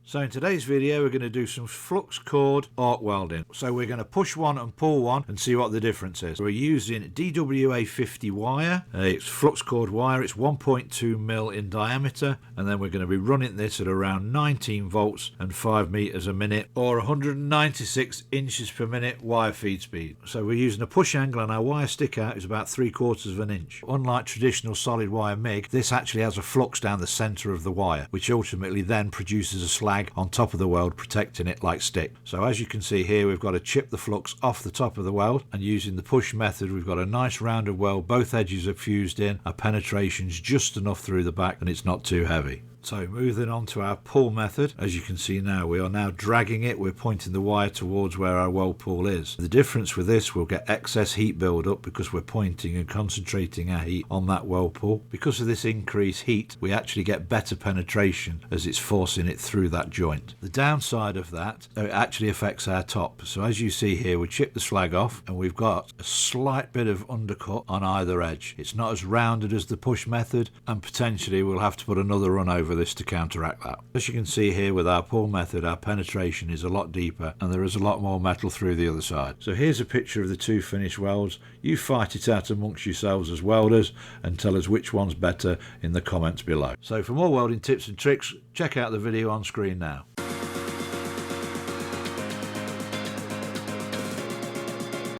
So in today's video we're going to do some flux core arc welding. So we're going to push one and pull one and see what the difference is. We're using DWA 50 wire. It's flux core wire. It's 1.2 mil in diameter, and then we're going to be running this at around 19 volts and 5 meters a minute, or 196 inches per minute wire feed speed. So we're using a push angle, and our wire stick out is about 3/4 of an inch. Unlike traditional solid wire MIG, this actually has a flux down the center of the wire, which ultimately then produces a slag on top of the weld, protecting it like stick. So as you can see here, we've got to chip the flux off the top of the weld, and using the push method we've got a nice rounded weld. Both edges are fused in, our penetration's just enough through the back and it's not too heavy. So moving on to our pull method, as you can see now, we are now dragging it. We're pointing the wire towards where our weld pull is. The difference with this, we'll get excess heat build up because we're pointing and concentrating our heat on that weld pull. Because of this increased heat, we actually get better penetration as it's forcing it through that joint. The downside of that, it actually affects our top. So as you see here, we chip the slag off and we've got a slight bit of undercut on either edge. It's not as rounded as the push method, and potentially we'll have to put another run over this to counteract that. As you can see here with our pull method, our penetration is a lot deeper and there is a lot more metal through the other side. So here's a picture of the two finished welds. You fight it out amongst yourselves as welders and tell us which one's better in the comments below. So for more welding tips and tricks, check out the video on screen now.